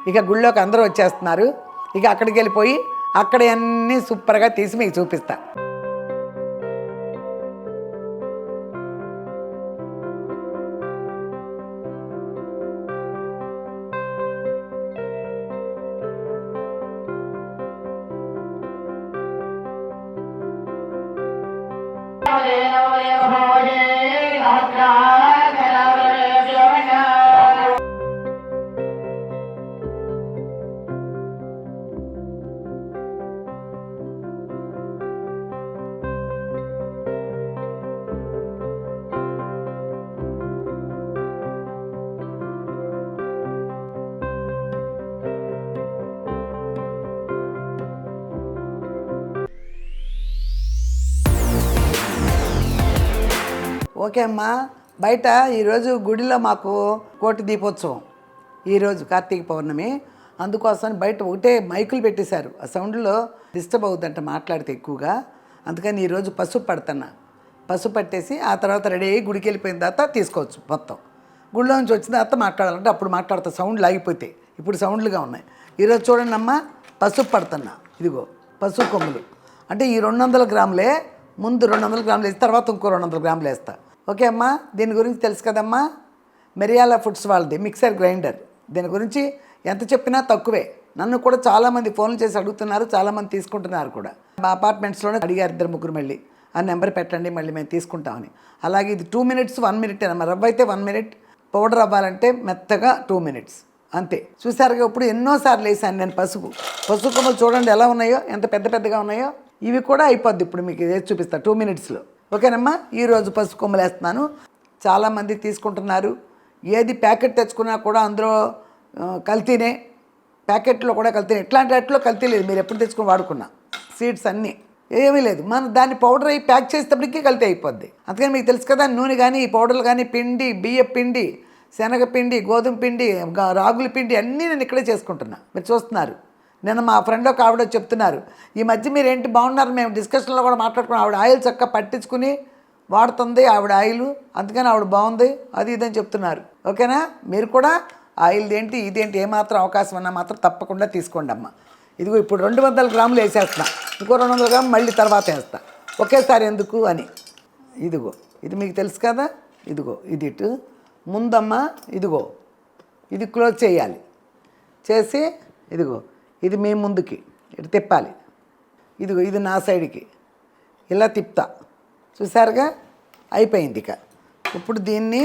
ఇక గుళ్ళోకి అందరూ వచ్చేస్తున్నారు. ఇక అక్కడికి వెళ్ళిపోయి అక్కడ అన్నీ సూపర్గా తీసి మీకు చూపిస్తా. ఓకే అమ్మా. బయట ఈరోజు గుడిలో మాకు కోటి దీపోత్సవం, ఈరోజు కార్తీక పౌర్ణమి. అందుకోసం బయట ఒకటే మైకులు పెట్టేశారు. ఆ సౌండ్లో డిస్టర్బ్ అవుతుందంట మాట్లాడితే ఎక్కువగా. అందుకని ఈరోజు పసుపు పడుతున్నా. పసుపు పట్టేసి ఆ తర్వాత రెడీ అయ్యి గుడికి వెళ్ళిపోయిన తర్వాత తీసుకోవచ్చు. మొత్తం గుడిలో నుంచి వచ్చిన తర్వాత మాట్లాడాలంటే అప్పుడు మాట్లాడతా, సౌండ్లు ఆగిపోతాయి. ఇప్పుడు సౌండ్లుగా ఉన్నాయి. ఈరోజు చూడండి అమ్మా, పసుపు పడుతున్నా. ఇదిగో పసుపు కొమ్ములు. అంటే ఈ 200 గ్రాములే, ముందు 200 గ్రాములు వేసి తర్వాత ఇంకో 200 గ్రాములు వేస్తా. ఓకే అమ్మా. దీని గురించి తెలుసు కదమ్మా, మిరియాల ఫుడ్స్ వాళ్ళది మిక్సర్ గ్రైండర్. దీని గురించి ఎంత చెప్పినా తక్కువే. నన్ను కూడా చాలామంది ఫోన్లు చేసి అడుగుతున్నారు, చాలామంది తీసుకుంటున్నారు కూడా. మా అపార్ట్మెంట్స్లోనే అడిగారు 2-3 మళ్ళీ ఆ నెంబర్ పెట్టండి, మళ్ళీ మేము తీసుకుంటామని. అలాగే ఇది 2 మినిట్స్ 1 మినిట్ అన్నమాట. రవ్వ అయితే 1 మినిట్, పౌడర్ అవ్వాలంటే మెత్తగా 2 మినిట్స్ అంతే. చూసారుగా ఇప్పుడు ఎన్నోసార్లు వేసాను నేను పసుపు కొమ్మలు. చూడండి ఎలా ఉన్నాయో, ఎంత పెద్ద పెద్దగా ఉన్నాయో. ఇవి కూడా అయిపోద్ది. ఇప్పుడు మీకు వేసి చూపిస్తాను 2 మినిట్స్లో. ఓకేనమ్మా. ఈరోజు పసుపు కొమ్మలు వేస్తున్నాను. చాలామంది తీసుకుంటున్నారు. ఏది ప్యాకెట్ తెచ్చుకున్నా కూడా అందులో కల్తీనే, ప్యాకెట్లో కూడా కల్తీనే. ఇట్లాంటి వాటిలో కల్తీ లేదు, మీరు ఎప్పుడు తెచ్చుకొని వాడుకున్నా. సీడ్స్ అన్నీ ఏమీ లేదు. మనం దాన్ని పౌడర్ అయ్యి ప్యాక్ చేసేటప్పటికీ కల్తీ అయిపోద్ది. అందుకని మీకు తెలుసు కదా, నూనె కానీ ఈ పౌడర్లు కానీ, పిండి, బియ్యం పిండి, శనగపిండి, గోధుమ పిండి, రాగుల పిండి అన్నీ నేను ఇక్కడే చేసుకుంటున్నా. మీరు చూస్తున్నారు. నేను మా ఫ్రెండ్ ఒక ఆవిడ చెప్తున్నారు, ఈ మధ్య మీరు ఏంటి బాగున్నారు, మేము డిస్కషన్లో కూడా మాట్లాడుకున్నాం. ఆవిడ ఆయిల్ చక్కగా పట్టించుకుని వాడుతుంది ఆవిడ ఆయిల్, అందుకని ఆవిడ బాగుంది అది ఇదని చెప్తున్నారు. ఓకేనా. మీరు కూడా ఆయిల్ ఏంటి ఇదేంటి ఏమాత్రం అవకాశం ఉన్నా మాత్రం తప్పకుండా తీసుకోండి అమ్మ. ఇదిగో ఇప్పుడు 200 గ్రాములు వేసేస్తున్నా. ఇంకో 200 గ్రాములు మళ్ళీ తర్వాత వేస్తా. ఒకేసారి ఎందుకు అని. ఇదిగో ఇది మీకు తెలుసు కదా. ఇదిగో ఇది ఇటు ముందమ్మా. ఇదిగో ఇది క్లోజ్ చేయాలి. చేసి ఇదిగో ఇది మీ ముందుకి ఇటు తిప్పాలి. ఇదిగో ఇది నా సైడ్కి ఇలా తిప్పుతా. చూసారుగా, అయిపోయింది. ఇక ఇప్పుడు దీన్ని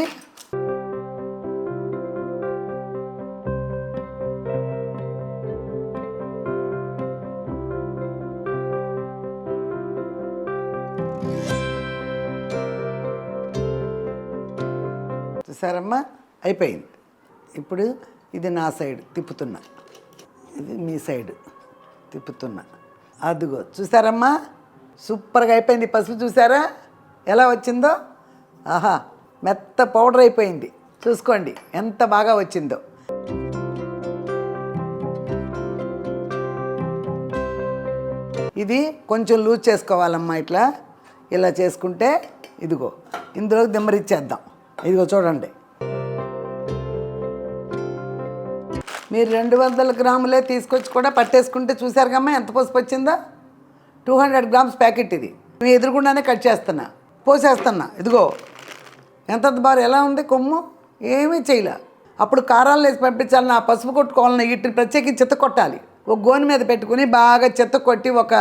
చూసారమ్మా, అయిపోయింది. ఇప్పుడు ఇది నా సైడ్ తిప్పుతున్నా, ఇది మీ సైడ్ తిప్పుతున్నా. అదిగో చూసారమ్మా, సూపర్గా అయిపోయింది. పసుపు చూసారా ఎలా వచ్చిందో. ఆహా, మెత్త పౌడర్ అయిపోయింది. చూసుకోండి ఎంత బాగా వచ్చిందో. ఇది కొంచెం లూజ్ చేసుకోవాలమ్మా. ఇట్లా ఇలా చేసుకుంటే ఇదిగో ఇందులో దిమ్మరిచ్చేద్దాం. ఇదిగో చూడండి, మీరు 200 గ్రాములే తీసుకొచ్చి కూడా పట్టేసుకుంటే చూసారు కమ్మా ఎంత పసుపు వచ్చిందో. 200 గ్రామ్స్ ప్యాకెట్ ఇది. నేను ఎదురుగుండానే కట్ చేస్తున్నా, పోసేస్తున్నా. ఇదిగో ఎంత బాగా ఎలా ఉంది కొమ్ము, ఏమీ చేయలే. అప్పుడు కారాలు వేసి పంపించాలి. నా పసుపు కొట్టుకోవాలన్నా వీటిని ప్రత్యేకించి చెత్త కొట్టాలి. ఒక గోని మీద పెట్టుకుని బాగా చెత్త కొట్టి ఒక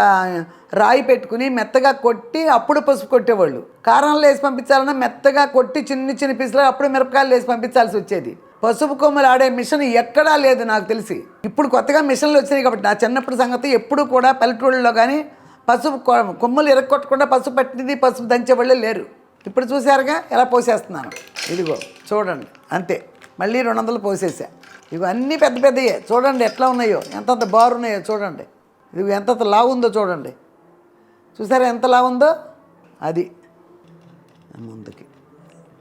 రాయి పెట్టుకుని మెత్తగా కొట్టి అప్పుడు పసుపు కొట్టేవాళ్ళు. కారాలు వేసి పంపించాలన్నా మెత్తగా కొట్టి చిన్న చిన్న పీసులు అప్పుడు మిరపకాయలు వేసి పంపించాల్సి వచ్చేది. పసుపు కొమ్మలు ఆడే మిషన్ ఎక్కడా లేదు నాకు తెలిసి. ఇప్పుడు కొత్తగా మిషన్లు వచ్చినాయి కాబట్టి నా చిన్నప్పుడు సంగతి ఎప్పుడు కూడా పల్లెటూళ్ళలో కానీ పసుపు కొమ్మలు ఎరగొట్టకుండా పసుపు పట్టింది పసుపు దంచేవాళ్ళే లేరు. ఇప్పుడు చూసారుగా ఎలా పోసేస్తున్నాను. ఇదిగో చూడండి అంతే. మళ్ళీ 200 పోసేసా. ఇవి అన్నీ పెద్ద పెద్దయే. చూడండి ఎట్లా ఉన్నాయో, ఎంతంత బారు ఉన్నాయో చూడండి. ఇది ఎంతంత లావు ఉందో చూడండి. చూసారా ఎంత లావు ఉందో. అది ముందుకి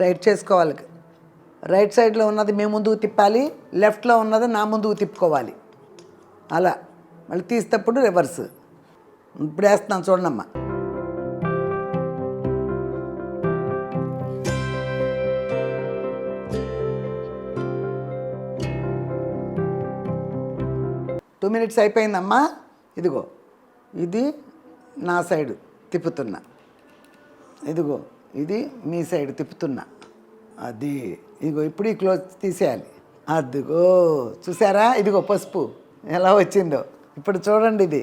టైట్ చేసుకోవాలి. రైట్ సైడ్లో ఉన్నది మేము ముందుకు తిప్పాలి, లెఫ్ట్లో ఉన్నది నా ముందుకు తిప్పుకోవాలి. అలా మళ్ళీ తీసేటప్పుడు రివర్స్. ఇప్పుడు వేస్తున్నాను చూడండమ్మా. 2 minutes అయిపోయిందమ్మా. ఇదిగో ఇది నా సైడు తిప్పుతున్నా, ఇదిగో ఇది మీ సైడ్ తిప్పుతున్నా. అది ఇదిగో ఇప్పుడు ఈ క్లోజ్ తీసేయాలి. అదిగో చూసారా, ఇదిగో పసుపు ఎలా వచ్చిందో. ఇప్పుడు చూడండి ఇది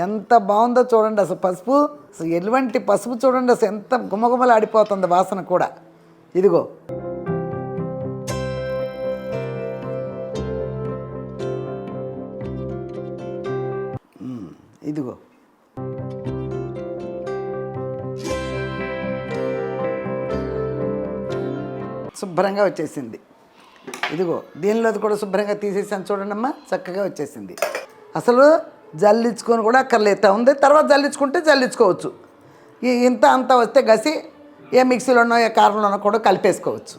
ఎంత బాగుందో చూడండి. అసలు పసుపు, అసలు ఎటువంటి పసుపు చూడండి, అసలు ఎంత గుమగుమలు ఆడిపోతుంది వాసన కూడా. ఇదిగో ఇదిగో శుభ్రంగా వచ్చేసింది. ఇదిగో దీనిలోది కూడా శుభ్రంగా తీసేసాను చూడండమ్మా, చక్కగా వచ్చేసింది. అసలు జల్లించుకొని కూడా అక్కర్లేత ఉంది, తర్వాత జల్లించుకోవచ్చు. ఇంత అంతా వస్తే గసి ఏ మిక్సీలోనో ఏ కారంలోనో కూడా కలిపేసుకోవచ్చు.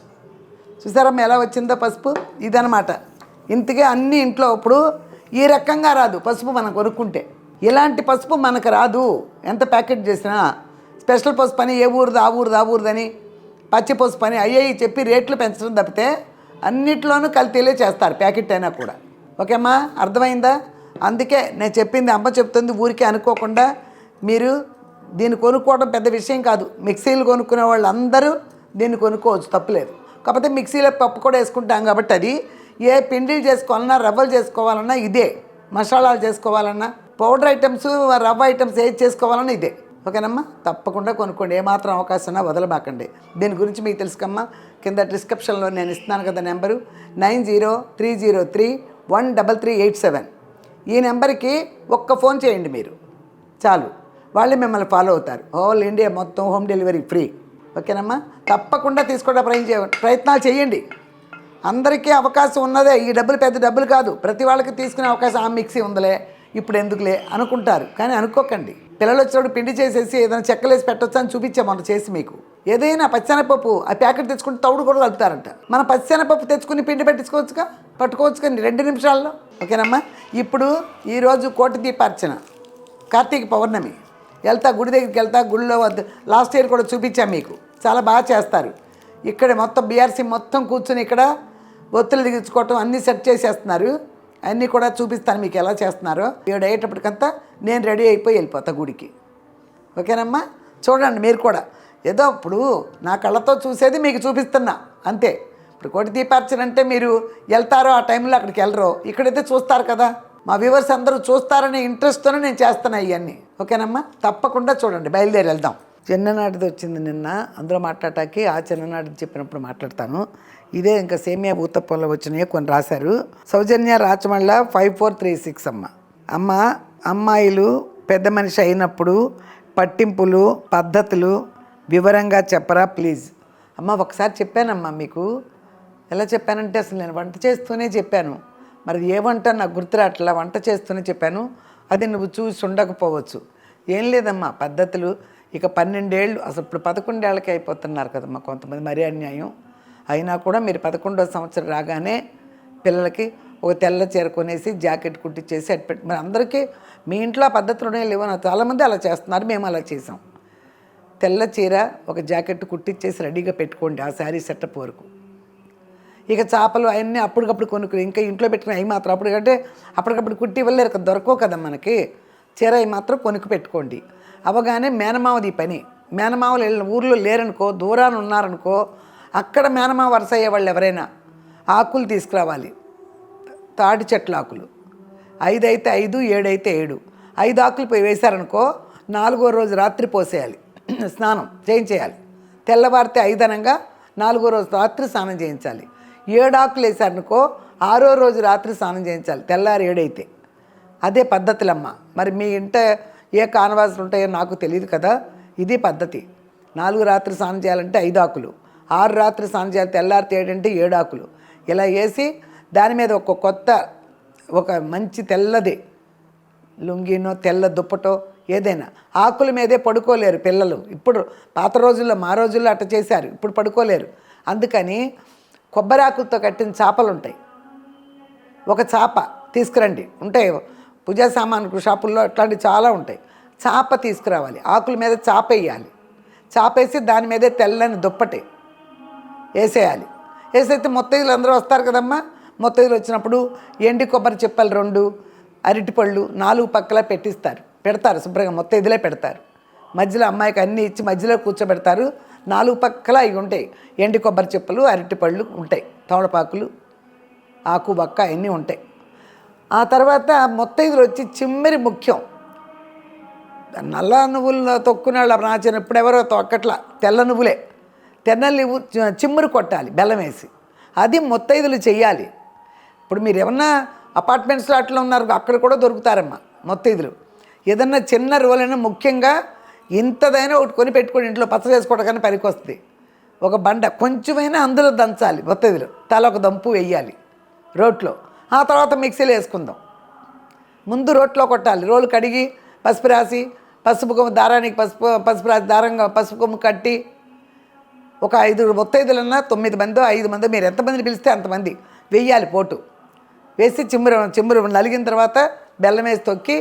చూసారమ్మా ఎలా వచ్చిందో పసుపు. ఇదనమాట. ఇంతకే అన్ని ఇంట్లో ఇప్పుడు ఈ రకంగా రాదు పసుపు మనం కొనుక్కుంటే. ఇలాంటి పసుపు మనకు రాదు. ఎంత ప్యాకెట్ చేసినా స్పెషల్ పసుపు అని ఏ ఊరిది ఆ ఊరిదని పచ్చి పసుపు అని అయ్యి చెప్పి రేట్లు పెంచడం తప్పితే అన్నిట్లోనూ కల్తీలే చేస్తారు ప్యాకెట్ అయినా కూడా. ఓకేమ్మా, అర్థమైందా? అందుకే నేను చెప్పింది అమ్మ చెప్తుంది ఊరికే అనుకోకుండా మీరు దీన్ని కొనుక్కోవడం పెద్ద విషయం కాదు. మిక్సీలు కొనుక్కునే వాళ్ళు అందరూ దీన్ని కొనుక్కోవచ్చు, తప్పులేదు. కాకపోతే మిక్సీలో పప్పు కూడా వేసుకుంటాం కాబట్టి అది ఏ పిండిలు చేసుకోవాలన్నా రవ్వలు చేసుకోవాలన్నా ఇదే, మసాలాలు చేసుకోవాలన్నా పౌడర్ ఐటమ్స్ రవ్వ ఐటమ్స్ ఏది చేసుకోవాలన్నా ఇదే. ఓకేనమ్మా, తప్పకుండా కొనుక్కోండి. ఏమాత్రం అవకాశం ఉన్నా వదలబాకండి. దీని గురించి మీకు తెలుసుకమ్మా, కింద డిస్క్రిప్షన్లో నేను ఇస్తున్నాను కదా నెంబరు 9030313387. ఈ నెంబర్కి ఒక్క ఫోన్ చేయండి మీరు చాలు, వాళ్ళే మిమ్మల్ని ఫాలో అవుతారు. ఆల్ ఇండియా మొత్తం హోమ్ డెలివరీ ఫ్రీ. ఓకేనమ్మా, తప్పకుండా తీసుకోవడం ప్రయత్నాలు చేయండి. అందరికీ అవకాశం ఉన్నదే, ఈ డబ్బులు పెద్ద డబ్బులు కాదు. ప్రతి వాళ్ళకి తీసుకునే అవకాశం ఆ మిక్సీ ఉందిలే ఇప్పుడు ఎందుకులే అనుకుంటారు, కానీ అనుకోకండి. పిల్లలు వచ్చినప్పుడు పిండి చేసేసి ఏదైనా చెక్కలేసి పెట్టొచ్చు అని చూపించాం మనం చేసి మీకు. ఏదైనా పచ్చెనపప్పు ఆ ప్యాకెట్ తెచ్చుకుని తౌడు కూడా కలుపుతారంట. మన పచ్చెనపప్పు తెచ్చుకుని పిండి పట్టుకోవచ్చు కానీ 2 నిమిషాల్లో. ఓకేనమ్మా, ఇప్పుడు ఈరోజు కోటి దీపార్చన, కార్తీక పౌర్ణమి. గుడి దగ్గరికి గుడిలో లాస్ట్ ఇయర్ కూడా చూపించాం మీకు, చాలా బాగా చేస్తారు. ఇక్కడ మొత్తం బీఆర్సీ మొత్తం కూర్చొని ఇక్కడ ఒత్తులు దిగించుకోవటం అన్నీ సెట్ చేసేస్తున్నారు. అన్నీ కూడా చూపిస్తాను మీకు ఎలా చేస్తున్నారో. 7 అయ్యేటప్పటికంతా నేను రెడీ అయిపోయి వెళ్ళిపోతా గుడికి. ఓకేనమ్మా, చూడండి మీరు కూడా. ఏదో ఇప్పుడు నా కళ్ళతో చూసేది మీకు చూపిస్తున్నా అంతే. ఇప్పుడు కోటి దీపార్చన అంటే మీరు వెళ్తారో ఆ టైంలో అక్కడికి వెళ్ళరో, ఇక్కడైతే చూస్తారు కదా. మా వ్యూవర్స్ అందరూ చూస్తారనే ఇంట్రెస్ట్తోనే నేను చేస్తున్నా ఇవన్నీ. ఓకేనమ్మా, తప్పకుండా చూడండి. బయలుదేరి వెళ్దాం. చిన్ననాటిది వచ్చింది నిన్న, అందులో మాట్లాడటానికి ఆ చిన్ననాటిది చెప్పినప్పుడు మాట్లాడతాను. ఇదే ఇంకా సేమియా ఊతప్పంలో వచ్చినాయి కొన్ని రాశారు. సౌజన్య రాచమళ్ళ 5436. అమ్మాయిలు పెద్ద మనిషి అయినప్పుడు పట్టింపులు పద్ధతులు వివరంగా చెప్పరా ప్లీజ్. అమ్మ ఒకసారి చెప్పానమ్మా మీకు. ఎలా చెప్పానంటే అసలు నేను వంట చేస్తూనే చెప్పాను. మరి ఏ వంట నాకు గుర్తురాట్లా, వంట చేస్తూనే చెప్పాను. అది నువ్వు చూసి ఉండకపోవచ్చు. ఏం లేదమ్మా పద్ధతులు. ఇక 12 ఏళ్ళు, అసలు ఇప్పుడు 11 ఏళ్ళకి అయిపోతున్నారు కదమ్మా కొంతమంది, మరీ అన్యాయం. అయినా కూడా మీరు 11వ సంవత్సరం రాగానే పిల్లలకి ఒక తెల్ల చీర కొనేసి జాకెట్ కుట్టించేసి పెట్టి, మరి అందరికీ మీ ఇంట్లో పద్ధతులునే లేవని చాలామంది అలా చేస్తున్నారు, మేము అలా చేసాం. తెల్ల చీర ఒక జాకెట్ కుట్టించేసి రెడీగా పెట్టుకోండి ఆ శారీ సెటప్ వరకు. ఇక చేపలు అవన్నీ అప్పటికప్పుడు కొనుక్కుని ఇంకా ఇంట్లో పెట్టుకుని అవి మాత్రం అప్పటికప్పుడు కుట్టి ఇవ్వలేరు కదా, దొరకవు కదా మనకి. చీర అవి మాత్రం కొనుక్కు పెట్టుకోండి. అవగానే మేనమావది పని. మేనమావలు ఊర్లో లేరనుకో, దూరాన్ని ఉన్నారనుకో, అక్కడ మేనమావ వరుస అయ్యేవాళ్ళు ఎవరైనా ఆకులు తీసుకురావాలి. తాటి చెట్ల ఆకులు 5 అయితే 5, 7 అయితే 7. 5 ఆకులు పోయి వేశారనుకో, 4వ రోజు రాత్రి పోసేయాలి, స్నానం చేయించేయాలి. తెల్లవారితే 5 అనగా 4వ రోజు రాత్రి స్నానం చేయించాలి. 7 ఆకులు వేశారనుకో 6వ రోజు రాత్రి స్నానం చేయించాలి, తెల్లారి 7 అయితే. అదే పద్ధతులమ్మ. మరి మీ ఇంట ఏ కానవాసులు ఉంటాయో నాకు తెలియదు కదా, ఇది పద్ధతి. 4 రాత్రి స్నానం చేయాలంటే 5 ఆకులు, 6 రాత్రి స్నానం చేయాలి తెల్లారితే 7 అంటే 7 ఆకులు. ఇలా వేసి దాని మీద ఒక మంచి తెల్లది లుంగినో తెల్ల దుప్పటో ఏదైనా ఆకుల మీదే పడుకోలేరు పిల్లలు. ఇప్పుడు పాత రోజుల్లో మా రోజుల్లో అట్ట చేశారు, ఇప్పుడు పడుకోలేరు. అందుకని కొబ్బరి ఆకులతో కట్టిన చేపలు ఉంటాయి, ఒక చేప తీసుకురండి. ఉంటాయి పూజా సామాను షాపుల్లో, అట్లాంటివి చాలా ఉంటాయి. చేప తీసుకురావాలి, ఆకుల మీద చేప వేయాలి. చేప వేసి దాని మీదే తెల్లని దుప్పటి వేసేయాలి. వేసైతే మొత్తైదులు అందరూ వస్తారు కదమ్మా. మొత్తైదులు వచ్చినప్పుడు ఎండి కొబ్బరి చెప్పలు 2, అరటిపళ్ళు 4 పక్కల పెడతారు శుభ్రంగా, మొత్తం ఇదిలే పెడతారు. మధ్యలో అమ్మాయికి అన్నీ ఇచ్చి మధ్యలో కూర్చోబెడతారు. 4 పక్కల ఇవి ఉంటాయి, ఎండి కొబ్బరి చిప్పలు, అరటిపళ్ళు ఉంటాయి, తమలపాకులు, ఆకు బక్క అన్నీ ఉంటాయి. ఆ తర్వాత ముత్తైదులు వచ్చి చిమ్మిరి ముఖ్యం. నల్ల నువ్వులు తొక్కున వాళ్ళు రాచినప్పుడు ఎవరో తొక్కట్లా, తెల్ల నువ్వులే. తెల్ల నువ్వు చిమ్మురు కొట్టాలి బెల్లం వేసి, అది ముత్తైదులు చెయ్యాలి. ఇప్పుడు మీరు ఏమన్నా అపార్ట్మెంట్స్లో అట్లా ఉన్నారు, అక్కడ కూడా దొరుకుతారమ్మా ముత్తైదులు. ఏదన్నా చిన్న రోలైనా ముఖ్యంగా ఇంతదైనా ఒకటి కొని పెట్టుకొని ఇంట్లో పచ్చ చేసుకోవడం కానీ పనికి వస్తుంది. ఒక బండ కొంచెమైనా అందులో దంచాలి ముత్తైదులు, తల ఒక దంపు వేయాలి రోట్లో. ఆ తర్వాత మిక్సీలో వేసుకుందాం. ముందు రోట్లో కొట్టాలి, రోలు కడిగి పసుపు రాసి, పసుపు కొమ్ము దారానికి పసుపు రాసి దారంగా పసుపు కొమ్ము కట్టి, ఒక 5 ముత్తైదులన్నా 9 మందో 5 మందో మీరు ఎంతమందిని పిలిస్తే అంతమంది వెయ్యాలి పోటు వేసి, చిమ్మురు నలిగిన తర్వాత బెల్లం వేసి తొక్కి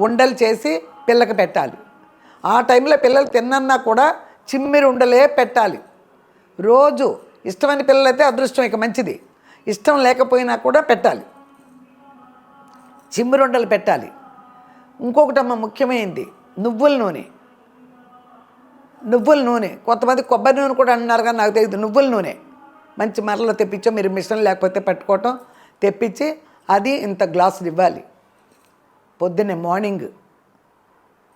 ఉండలు చేసి పిల్లకి పెట్టాలి. ఆ టైంలో పిల్లలు తిన్నన్నా కూడా చిమ్మిరి ఉండలే పెట్టాలి రోజు. ఇష్టమైన పిల్లలైతే అదృష్టం, ఇక మంచిది. ఇష్టం లేకపోయినా కూడా పెట్టాలి, చిమ్మిరి ఉండలు పెట్టాలి. ఇంకొకటమ్మ ముఖ్యమైనది నువ్వుల నూనె. కొంతమంది కొబ్బరి నూనె కూడా అన్నారు కానీ నాకు తెలియదు. నువ్వుల నూనె మంచి మరలో తెప్పించో, మీరు మిషన్ లేకపోతే పెట్టుకోవటం తెప్పించి అది ఇంత గ్లాసులు ఇవ్వాలి పొద్దున్నే మార్నింగ్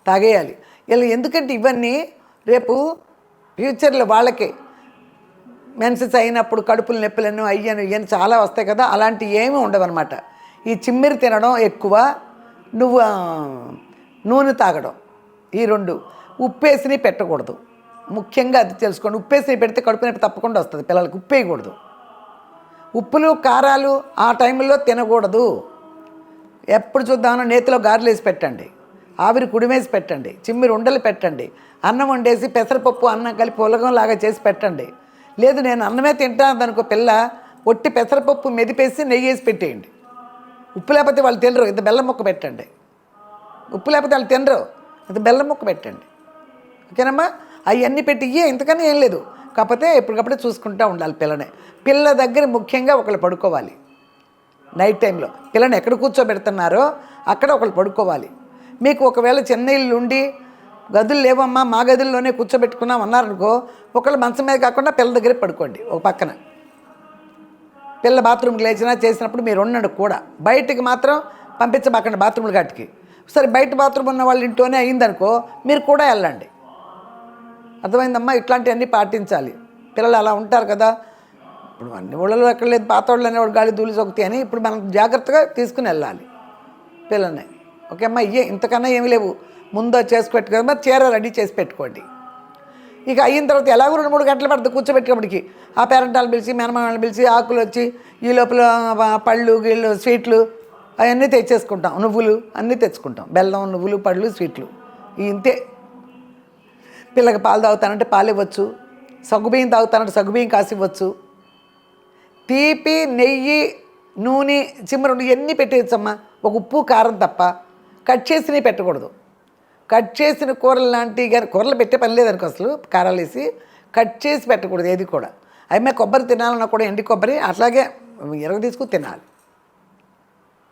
తాగేయాలి. ఇలా ఎందుకంటే ఇవన్నీ రేపు ఫ్యూచర్లో వాళ్ళకి మెన్సెస్ అయినప్పుడు కడుపులు నొప్పులను ఇవన్నీ చాలా వస్తాయి కదా, అలాంటివి ఏమీ ఉండవన్నమాట. ఈ చిమ్మిరి తినడం ఎక్కువ, నూనె తాగడం, ఈ 2. ఉప్పేసిని పెట్టకూడదు, ముఖ్యంగా అది తెలుసుకోండి. ఉప్పేసి పెడితే కడుపు నొప్పి తప్పకుండా వస్తుంది పిల్లలకి. ఉప్పేయకూడదు, ఉప్పులు కారాలు ఆ టైంలో తినకూడదు. ఎప్పుడు చూద్దామో నేతిలో గారెలు వేసి పెట్టండి, ఆవిరి కుడిమేసి పెట్టండి, చిమ్మిరి ఉండలు పెట్టండి, అన్నం వండేసి పెసరపప్పు అన్నం కలిపి పొలగంలాగా చేసి పెట్టండి. లేదు నేను అన్నమే తింటాను అనుకో పిల్ల, ఒట్టి పెసరపప్పు మెదిపేసి నెయ్యి వేసి పెట్టేయండి. ఉప్పు లేకపోతే వాళ్ళు తినరు, ఇంత బెల్లం ముక్క పెట్టండి. ఉప్పు లేకపోతే వాళ్ళు తినరు, ఇంత బెల్లం ముక్క పెట్టండి. ఓకేనమ్మా, అవన్నీ పెట్టి ఇంతకన్నా ఏం లేదు. కాకపోతే ఎప్పటికప్పుడే చూసుకుంటూ ఉండాలి పిల్లని. పిల్ల దగ్గర ముఖ్యంగా ఒకళ్ళు పడుకోవాలి. నైట్ టైంలో పిల్లని ఎక్కడ కూర్చోబెడుతున్నారో అక్కడ ఒకళ్ళు పడుకోవాలి. మీకు ఒకవేళ చిన్న ఇల్లు ఉండి గదులు లేవమ్మా మా గదుల్లోనే కూర్చోబెట్టుకున్నాం అన్నారనుకో, ఒకళ్ళు మంచం మీద కాకుండా పిల్ల దగ్గరే పడుకోండి ఒక పక్కన. పిల్ల బాత్రూమ్కి లేచినా చేసినప్పుడు మీరు ఉండండి కూడా. బయటికి మాత్రం పంపించబాకండి బాత్రూమ్ల కాటికి. సరే బయట బాత్రూమ్ ఉన్న వాళ్ళ ఇంట్లోనే అయిందనుకో మీరు కూడా వెళ్ళండి. అర్థమైందమ్మా, ఇట్లాంటివన్నీ పాటించాలి. పిల్లలు అలా ఉంటారు కదా, ఇప్పుడు అన్ని ఊళ్ళలో ఎక్కడ లేదు, పాత వాళ్ళు అనేవాడు గాలి ధూళి సొక్కుతాయి అని ఇప్పుడు మనం జాగ్రత్తగా తీసుకుని వెళ్ళాలి పిల్లల్ని. ఓకే అమ్మా, ఇంతకన్నా ఏమి లేవు. ముందు చేసి పెట్టుకోండి, మరి చీర రెడీ చేసి పెట్టుకోండి. ఇక అయిన తర్వాత ఎలాగో 2-3 గంటలు పడుతుంది కూర్చోబెట్టేప్పటికి. ఆ పేరెంటాలను పిలిచి మేనమామని పిలిచి ఆకులు వచ్చి ఈ లోపల పళ్ళు గిళ్ళు స్వీట్లు అవన్నీ తెచ్చేసుకుంటాం. నువ్వులు అన్నీ తెచ్చుకుంటాం, బెల్లం నువ్వులు పళ్ళు స్వీట్లు ఇంతే. పిల్లకి పాలు తాగుతానంటే పాలు ఇవ్వచ్చు, సగ్గుబియ్యం తాగుతానంటే సగ్గుబియ్యం కాసి ఇవ్వచ్చు. తీపి నెయ్యి నూనె చిమ్మరుండి ఇవన్నీ పెట్టేయచ్చమ్మా, ఒక ఉప్పు కారం తప్ప. కట్ చేసినవి పెట్టకూడదు. కట్ చేసిన కూరలు లాంటివి కానీ కూరలు పెట్టే పని లేదనుకో అసలు, కారాలు వేసి కట్ చేసి పెట్టకూడదు ఏది కూడా. అమ్మ కొబ్బరి తినాలన్నా కూడా ఎండి కొబ్బరి అట్లాగే ఎరగ తీసుకుని తినాలి.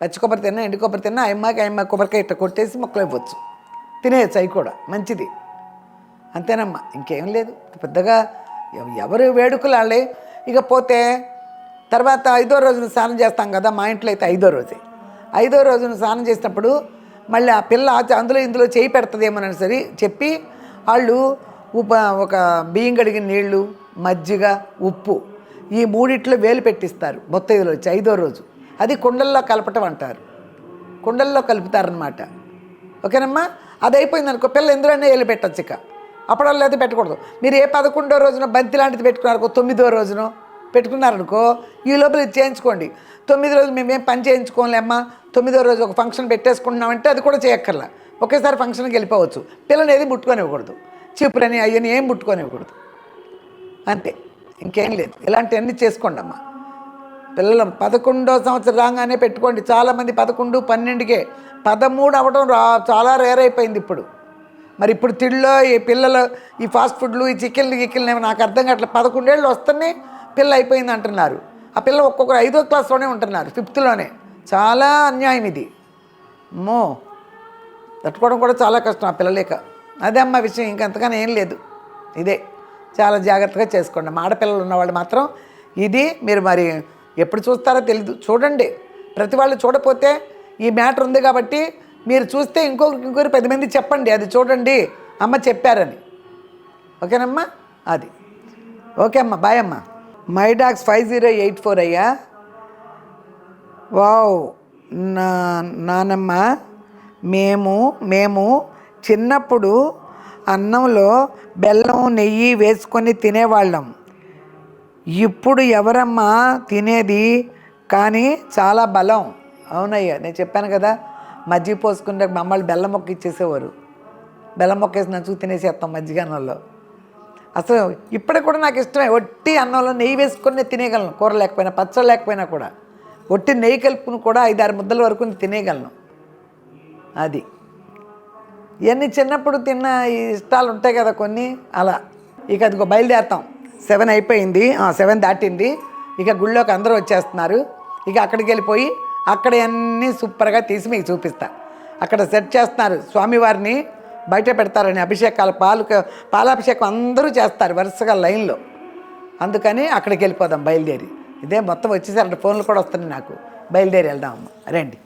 పచ్చి కొబ్బరి తిన్నా ఎండి కొబ్బరి తిన్నా అమ్మ కొబ్బరికాయ ఇట్లా కొట్టేసి మొక్కలు ఇవ్వచ్చు, తినేయచ్చు, అవి కూడా మంచిది. అంతేనమ్మా, ఇంకేం లేదు పెద్దగా. ఎవరు వేడుకలు వాళ్ళే. ఇకపోతే తర్వాత 5వ రోజున స్నానం చేస్తాం కదా, మా ఇంట్లో అయితే 5వ రోజే. 5వ రోజున స్నానం చేసినప్పుడు మళ్ళీ ఆ పిల్ల అందులో ఇందులో చేయి పెడుతుందేమోనని సరే చెప్పి వాళ్ళు ఒక బియ్యం కడిగిన నీళ్ళు, మజ్జిగ, ఉప్పు ఈ 3 వేలు పెట్టిస్తారు ముత్తైదులు వచ్చి 5వ రోజు. అది కుండల్లో కలపటం అంటారు, కుండల్లో కలుపుతారనమాట. ఓకేనమ్మా, అది అయిపోయిందనుకో పిల్ల ఎందులోనే వేలు పెట్టచ్చు. ఇక అప్పుడల్లా అయితే పెట్టకూడదు. మీరు ఏ 11వ రోజున బంతి లాంటిది పెట్టుకున్నారనుకో, 9వ రోజున పెట్టుకున్నారనుకో, ఈ లోపల ఇది చేయించుకోండి. 9వ రోజు మేమేం పని చేయించుకోలేమ్మా, 9వ రోజు ఒక ఫంక్షన్ పెట్టేసుకుంటున్నామంటే అది కూడా చేయక్కర్లా, ఒకేసారి ఫంక్షన్కి వెళ్ళిపోవచ్చు. పిల్లని ఏది ముట్టుకొనివ్వకూడదు, చీపురని అవన్నీ ఏం ముట్టుకొనివ్వకూడదు, అంతే, ఇంకేం లేదు. ఇలాంటివన్నీ చేసుకోండి అమ్మా. పిల్లలు 11వ సంవత్సరం రాగానే పెట్టుకోండి. చాలామంది 11, 12కే 13 అవ్వడం చాలా రేర్ అయిపోయింది ఇప్పుడు. మరి ఇప్పుడు తిళ్ళలో ఈ పిల్లలు ఈ ఫాస్ట్ ఫుడ్లు ఈ చికెన్లు ఏమో నాకు అర్థం కావట్లేదు. 11 ఏళ్ళు వస్తున్నాయి పిల్ల అయిపోయింది అంటున్నారు. ఆ పిల్ల ఒక్కొక్కరు 5వ క్లాస్లోనే ఉంటున్నారు, 5థ్లోనే. చాలా అన్యాయం ఇది. అమ్మో తట్టుకోవడం కూడా చాలా కష్టం ఆ పిల్లలేక. అదే అమ్మ విషయం, ఇంకంతగానే ఏం లేదు. ఇదే చాలా జాగ్రత్తగా చేసుకోండి. మా ఆడపిల్లలు ఉన్నవాళ్ళు మాత్రం ఇది మీరు మరి ఎప్పుడు చూస్తారో తెలీదు, చూడండి. ప్రతి వాళ్ళు చూడపోతే ఈ మ్యాటర్ ఉంది కాబట్టి మీరు చూస్తే ఇంకొకరు 10 మంది చెప్పండి, అది చూడండి అమ్మ చెప్పారని. ఓకేనమ్మా? అది ఓకే అమ్మ, బాయ్ అమ్మ. మై డాగ్స్ 5084 అయ్యా. వావ్ నానమ్మ, మేము చిన్నప్పుడు అన్నంలో బెల్లం నెయ్యి వేసుకొని తినేవాళ్ళం. ఇప్పుడు ఎవరమ్మా తినేది, కానీ చాలా బలం. అవునయ్యా, నేను చెప్పాను కదా, మజ్జిగ పోసుకుంటే మా అమ్మళ్ళు బెల్లం మొక్క ఇచ్చేసేవారు. బెల్లం మొక్క వేసి నంచుకు తినేసేస్తాం మజ్జిగ అన్నంలో. అసలు ఇప్పటికి కూడా నాకు ఇష్టమే. ఒట్టి అన్నంలో నెయ్యి వేసుకొని తినేయగలను, కూర లేకపోయినా పచ్చడి లేకపోయినా కూడా. ఒట్టి నెయ్యి కలుపుకుని కూడా 5-6 ముద్దల వరకు తినేయగలను. అది ఇవన్నీ చిన్నప్పుడు తిన్న ఇష్టాలు ఉంటాయి కదా కొన్ని, అలా. ఇక అదిగో బయలుదేరుతాం. 7 అయిపోయింది, 7 దాటింది. ఇక గుళ్ళోకి అందరూ వచ్చేస్తున్నారు. ఇక అక్కడికి వెళ్ళిపోయి అక్కడ అన్నీ సూపర్గా తీసి మీకు చూపిస్తా. అక్కడ సెట్ చేస్తున్నారు, స్వామివారిని బయట పెడతారని అభిషేకాలు, పాలాభిషేకం అందరూ చేస్తారు వరుసగా లైన్లో. అందుకని అక్కడికి వెళ్ళిపోదాం బయలుదేరి. ఇదే మొత్తం వచ్చేసారంటే ఫోన్లు కూడా వస్తున్నాయి నాకు. బయలుదేరి వెళ్దాం అమ్మ, రండి.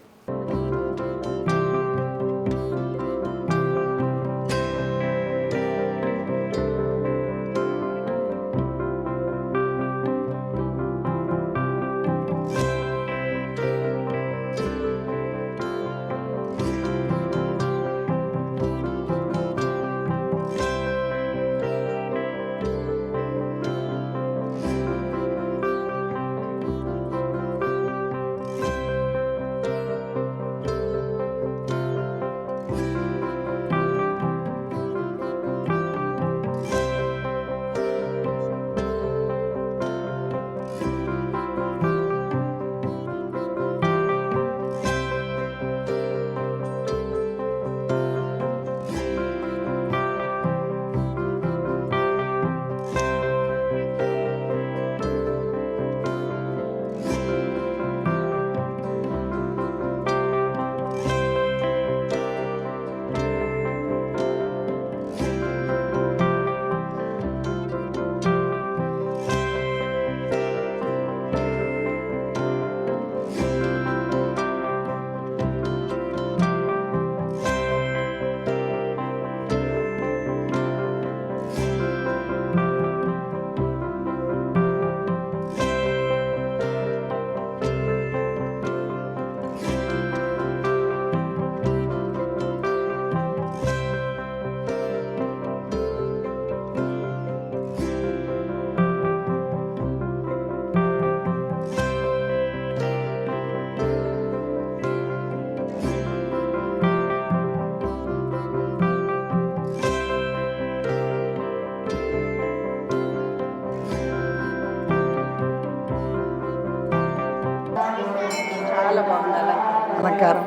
అలంకారం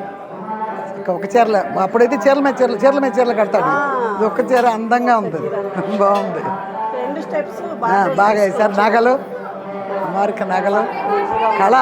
ఒక చీరలో, అప్పుడైతే చీరల మీద చీరలు కడతాడు. ఇది ఒక్క చీర అందంగా ఉంది, బాగుంది, బాగా వేశారు. నగలు, అమ్మవారికి నగలు, కళ.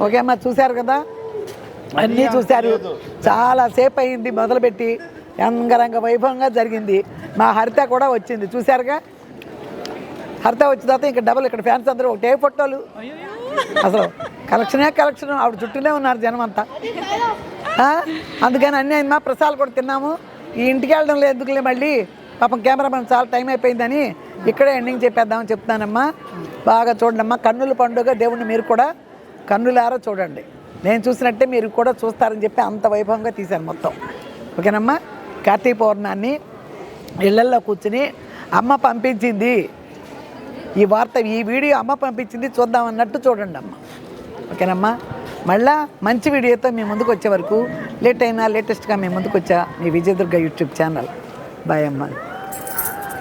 ఓకే అమ్మా, చూశారు కదా, అన్నీ చూశారు. చాలా సేపు అయింది మొదలుపెట్టి, అంగరంగ వైభవంగా జరిగింది. మా హరిత కూడా వచ్చింది, చూశారుగా. హరిత వచ్చిన తర్వాత ఇంకా డబుల్ ఇక్కడ ఫ్యాన్స్ అందరూ ఒకటే ఫోటోలు. అసలు కలెక్షన్ ఆవిడ చుట్టూనే ఉన్నారు జనం అంతా. అందుకని అన్నీ అమ్మా ప్రసాదాలు కూడా తిన్నాము. ఈ ఇంటికి వెళ్ళడం లేదు ఎందుకులే, మళ్ళీ పాపం కెమెరామెన్ చాలా టైం అయిపోయిందని ఇక్కడే ఎండింగ్ చెప్పేద్దామని చెప్తానమ్మా. బాగా చూడండి అమ్మా, కన్నుల పండుగ దేవుణ్ణి మీరు కూడా కన్నులారా చూడండి. నేను చూసినట్టే మీరు కూడా చూస్తారని చెప్పి అంత వైభవంగా తీశాను మొత్తం. ఓకేనమ్మా. కార్తీక పౌర్ణాన్ని ఇళ్లల్లో కూర్చుని అమ్మ పంపించింది ఈ వార్త, ఈ వీడియో అమ్మ పంపించింది చూద్దామన్నట్టు చూడండి అమ్మ. ఓకేనమ్మా. మళ్ళా మంచి వీడియోతో మీ ముందుకు వచ్చే వరకు లేట్ అయినా లేటెస్ట్గా మీ ముందుకు వచ్చా మీ విజయదుర్గ యూట్యూబ్ ఛానల్. బాయ్ అమ్మ.